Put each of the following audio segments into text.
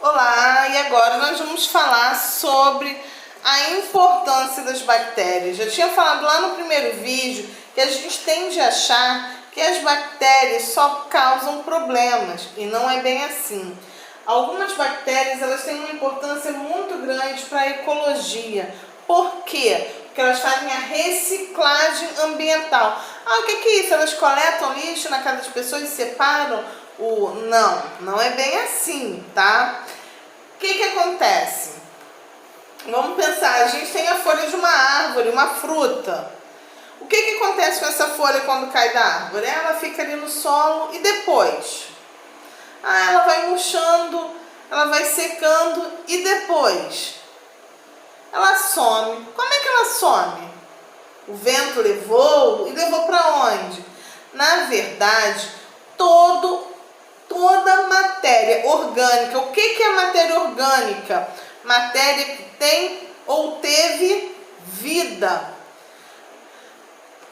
Olá, e agora nós vamos falar sobre a importância das bactérias. Já tinha falado lá no primeiro vídeo que a gente tende a achar que as bactérias só causam problemas, e não é bem assim. Algumas bactérias elas têm uma importância muito grande para a ecologia. Por quê? Porque elas fazem a reciclagem ambiental. O que é isso? Elas coletam lixo na casa das pessoas e separam? Não é bem assim, tá? O que acontece? Vamos pensar, a gente tem a folha de uma árvore, uma fruta. O que acontece com essa folha quando cai da árvore? Ela fica ali no solo e depois? Ela vai murchando, ela vai secando e depois? Ela some. Como é que ela some? O vento levou e levou para onde? Na verdade, toda matéria orgânica. O que é matéria orgânica? Matéria que tem ou teve vida.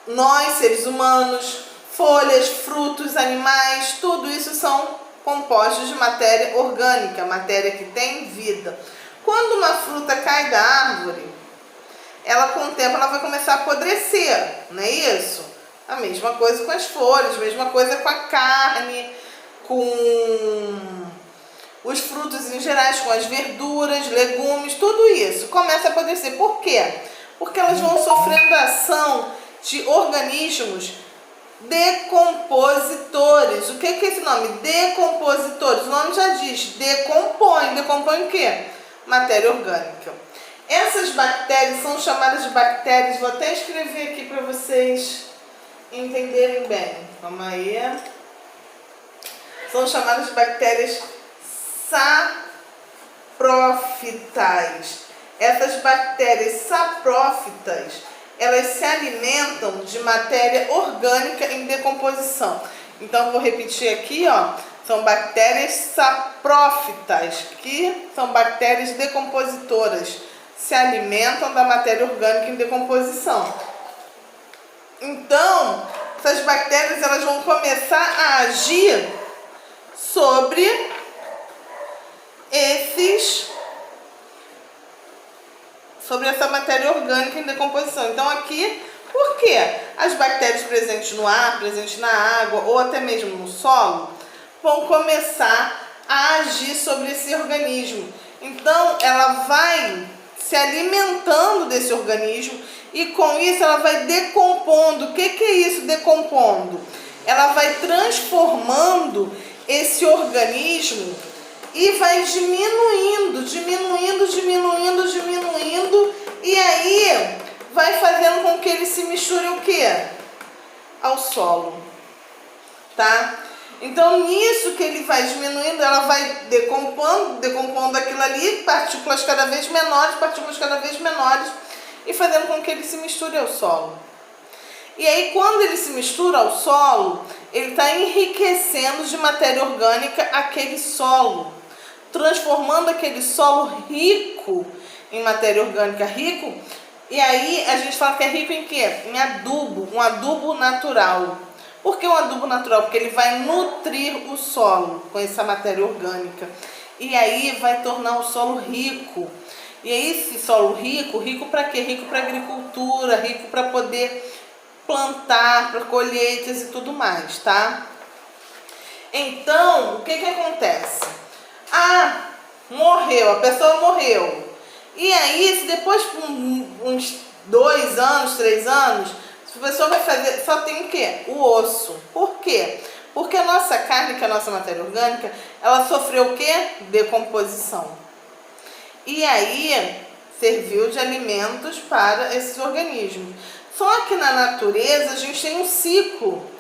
Nós, seres humanos, folhas, frutos, animais, tudo isso são compostos de matéria orgânica, matéria que tem vida. Quando uma fruta cai da árvore, ela com o tempo ela vai começar a apodrecer, não é isso? A mesma coisa com as folhas, a mesma coisa com a carne, com os frutos em geral, com as verduras, legumes, tudo isso começa a apodrecer. Por quê? Porque elas vão sofrendo a ação de organismos decompositores. O que é esse nome? Decompositores. O nome já diz, decompõe. Decompõe o quê? Matéria orgânica. Essas bactérias são chamadas de bactérias, vou até escrever aqui para vocês entenderem bem. Vamos aí. São chamadas de bactérias saprófitas. Essas bactérias saprófitas, elas se alimentam de matéria orgânica em decomposição. Então, vou repetir aqui, ó. São bactérias saprófitas, que são bactérias decompositoras. Se alimentam da matéria orgânica em decomposição. Então, essas bactérias elas vão começar a agir sobre essa matéria orgânica em decomposição. Então aqui, por quê? As bactérias presentes no ar, presentes na água ou até mesmo no solo, vão começar a agir sobre esse organismo. Então ela vai se alimentando desse organismo e com isso ela vai decompondo. O que é isso, decompondo? Ela vai transformando esse organismo e vai diminuindo, e aí vai fazendo com que ele se misture o quê? Ao solo, tá? Então nisso que ele vai diminuindo, ela vai decompondo aquilo ali, partículas cada vez menores, e fazendo com que ele se misture ao solo. E aí quando ele se mistura ao solo, ele está enriquecendo de matéria orgânica aquele solo, transformando aquele solo rico em matéria orgânica, rico, e aí a gente fala que é rico em quê? Em adubo, um adubo natural. Por que um adubo natural? Porque ele vai nutrir o solo com essa matéria orgânica, e aí vai tornar o solo rico. E aí esse solo rico para quê? Rico para agricultura, rico para poder plantar, para colheitas e tudo mais, tá? Então, o que acontece? A pessoa morreu. E aí, se depois de uns 2 anos, 3 anos, a pessoa vai fazer, só tem o quê? O osso. Por quê? Porque a nossa carne, que é a nossa matéria orgânica, ela sofreu o quê? Decomposição. E aí, serviu de alimentos para esses organismos. Só que na natureza a gente tem um ciclo.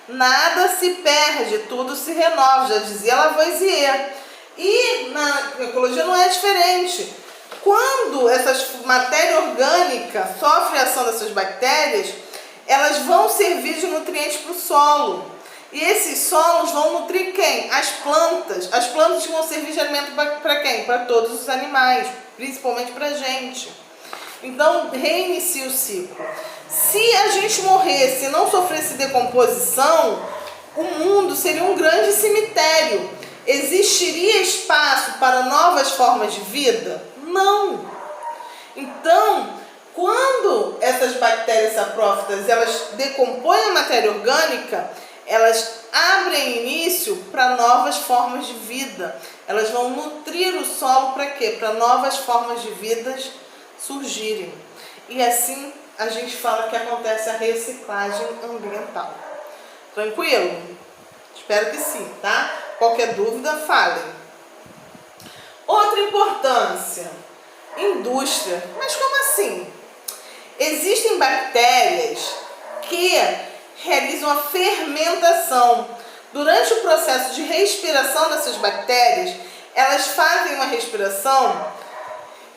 Nada se perde, tudo se renova, já dizia Lavoisier. E na ecologia não é diferente. Quando essa matéria orgânica sofre a ação dessas bactérias, elas vão servir de nutrientes para o solo. E esses solos vão nutrir quem? As plantas. As plantas vão servir de alimento para quem? Para todos os animais, principalmente para a gente. Então, reinicia o ciclo. Se a gente morresse e não sofresse decomposição, o mundo seria um grande cemitério. Existiria espaço para novas formas de vida? Não! Então, quando essas bactérias saprófitas, elas decompõem a matéria orgânica, elas abrem início para novas formas de vida. Elas vão nutrir o solo para quê? Para novas formas de vida surgirem. E assim a gente fala que acontece a reciclagem ambiental. Tranquilo? Espero que sim, tá? Qualquer dúvida, falem. Outra importância, indústria. Mas como assim? Existem bactérias que realizam a fermentação. Durante o processo de respiração dessas bactérias, elas fazem uma respiração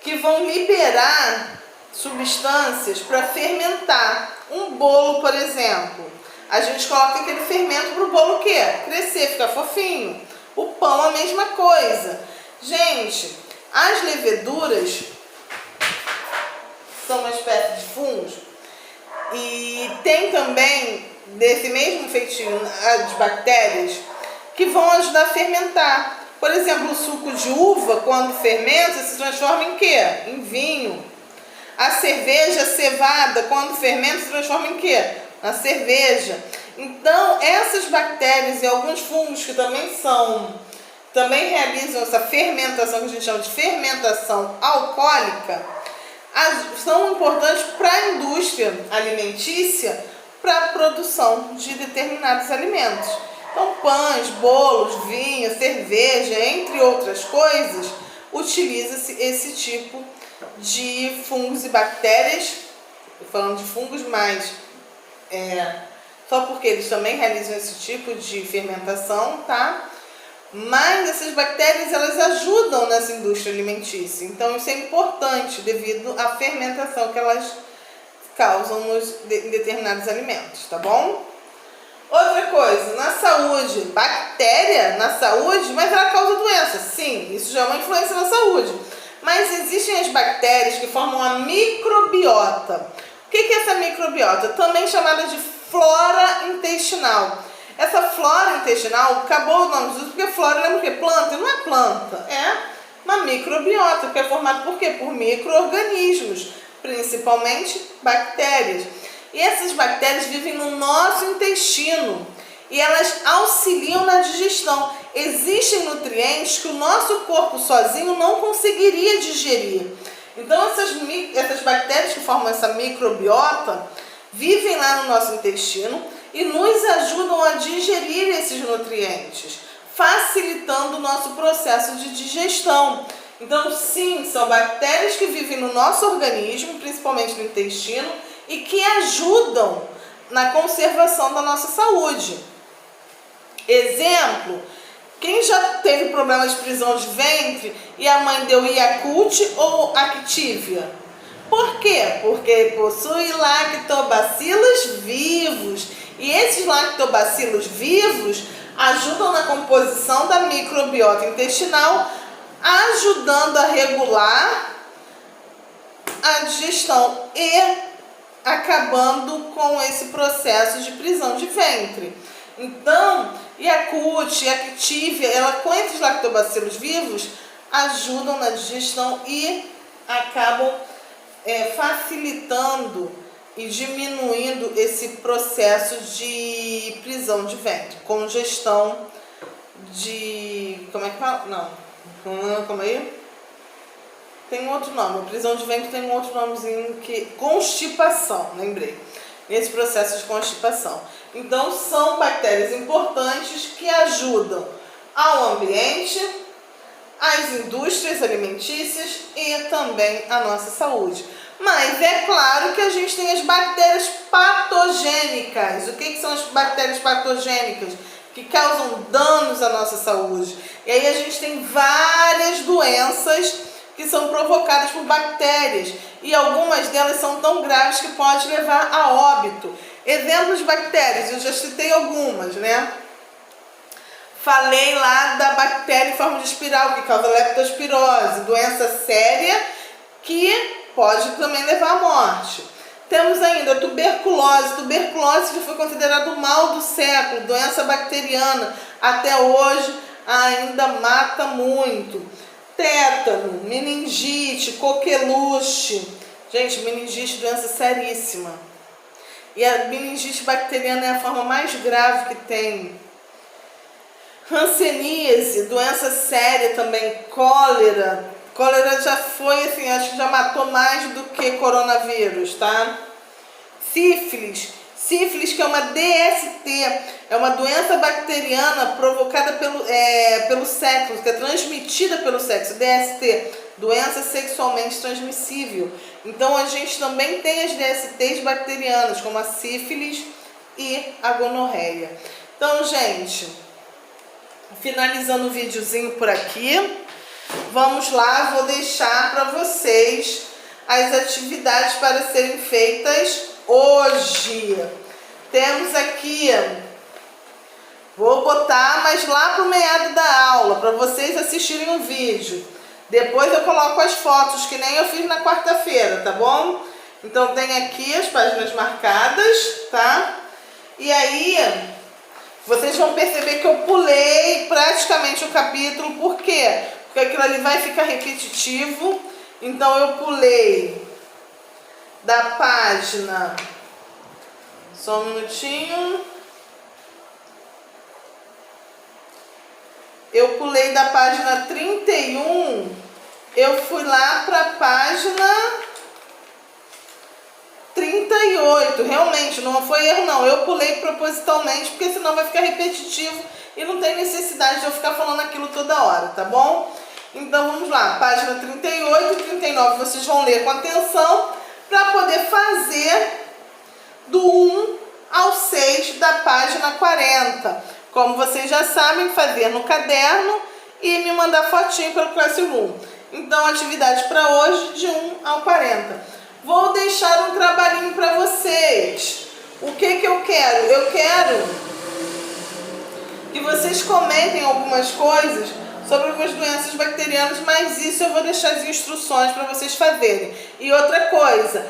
que vão liberar substâncias para fermentar. Um bolo, por exemplo, a gente coloca aquele fermento para o bolo o quê? Crescer, ficar fofinho. O pão, a mesma coisa. Gente, as leveduras são uma espécie de fungos e tem também, desse mesmo feitio, as bactérias que vão ajudar a fermentar. Por exemplo, o suco de uva, quando fermenta, se transforma em quê? Em vinho. A cerveja cevada, quando fermenta, se transforma em quê? Na cerveja. Então, essas bactérias e alguns fungos que também realizam essa fermentação, que a gente chama de fermentação alcoólica, são importantes para a indústria alimentícia, para a produção de determinados alimentos. Então, pães, bolos, vinho, cerveja, entre outras coisas, utiliza-se esse tipo de fungos e bactérias. Estou falando de fungos, mas só porque eles também realizam esse tipo de fermentação, tá? Mas essas bactérias, elas ajudam nessa indústria alimentícia. Então isso é importante devido à fermentação que elas causam em determinados alimentos, tá bom? Outra coisa, na saúde, bactéria na saúde, mas ela causa doença. Sim, isso já é uma influência na saúde. Mas existem as bactérias que formam a microbiota. O que é essa microbiota? Também chamada de flora intestinal. Essa flora intestinal, acabou o nome disso porque flora lembra o quê? Planta? Não é planta, é uma microbiota, que é formada por quê? Por micro-organismos, principalmente bactérias. E essas bactérias vivem no nosso intestino e elas auxiliam na digestão. Existem nutrientes que o nosso corpo sozinho não conseguiria digerir. Então essas bactérias que formam essa microbiota vivem lá no nosso intestino e nos ajudam a digerir esses nutrientes, facilitando o nosso processo de digestão. Então sim, são bactérias que vivem no nosso organismo, principalmente no intestino, e que ajudam na conservação da nossa saúde. Exemplo, quem já teve problema de prisão de ventre e a mãe deu Yakult ou Activia? Por quê? Porque possui lactobacilos vivos. E esses lactobacilos vivos ajudam na composição da microbiota intestinal, ajudando a regular a digestão e acabando com esse processo de prisão de ventre. Então, Yakult e Activia, com esses lactobacilos vivos, ajudam na digestão e acabam facilitando e diminuindo esse processo de prisão de ventre, congestão de... como é que fala? Não, calma aí. Tem outro nome, prisão de ventre tem um outro nomezinho que... constipação, lembrei. Esse processo de constipação. Então, são bactérias importantes que ajudam ao ambiente, às indústrias alimentícias e também à nossa saúde. Mas é claro que a gente tem as bactérias patogênicas. O que são as bactérias patogênicas? Que causam danos à nossa saúde. E aí a gente tem várias doenças que são provocadas por bactérias. E algumas delas são tão graves que pode levar a óbito. Exemplos de bactérias, eu já citei algumas, né? Falei lá da bactéria em forma de espiral, que causa leptospirose, doença séria que pode também levar à morte. Temos ainda a tuberculose. Tuberculose que foi considerado o mal do século, doença bacteriana. Até hoje ainda mata muito. tétano, meningite, coqueluche. Gente, meningite é doença seríssima. E a meningite bacteriana é a forma mais grave que tem. Hanseníase, doença séria também, cólera. Cólera já foi, assim, acho que já matou mais do que coronavírus, tá? Sífilis. Sífilis, que é uma DST, é uma doença bacteriana provocada pelo sexo, que é transmitida pelo sexo. DST, doença sexualmente transmissível. Então a gente também tem as DSTs bacterianas, como a sífilis e a gonorreia. Então, gente, finalizando o videozinho por aqui, vamos lá, vou deixar para vocês as atividades para serem feitas hoje. Temos aqui, vou botar, mas lá pro meado da aula, para vocês assistirem o vídeo. Depois eu coloco as fotos, que nem eu fiz na quarta-feira, tá bom? Então tem aqui as páginas marcadas, tá? E aí, vocês vão perceber que eu pulei praticamente o capítulo. Por quê? Porque aquilo ali vai ficar repetitivo. Então eu pulei da página... Só um minutinho. Eu pulei da página 31. Eu fui lá para a página 38. Realmente, não foi erro não. Eu pulei propositalmente, porque senão vai ficar repetitivo e não tem necessidade de eu ficar falando aquilo toda hora, tá bom? Então vamos lá. Página 38 e 39 vocês vão ler com atenção para poder fazer do 1 ao 6 da página 40. Como vocês já sabem, fazer no caderno e me mandar fotinho pelo Classroom. Então, atividade para hoje de 1 ao 40. Vou deixar um trabalhinho para vocês. O que eu quero? Eu quero que vocês comentem algumas coisas sobre algumas doenças bacterianas, mas isso eu vou deixar as instruções para vocês fazerem. E outra coisa,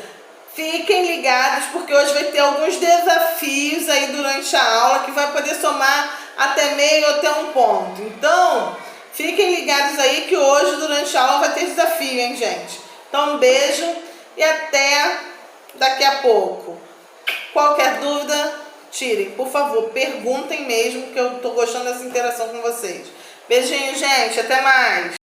fiquem ligados, porque hoje vai ter alguns desafios aí durante a aula que vai poder somar até meio ou até um ponto. Então, fiquem ligados aí que hoje durante a aula vai ter desafio, hein, gente? Então, um beijo e até daqui a pouco. Qualquer dúvida, tirem. Por favor, perguntem mesmo, que eu tô gostando dessa interação com vocês. Beijinho, gente. Até mais.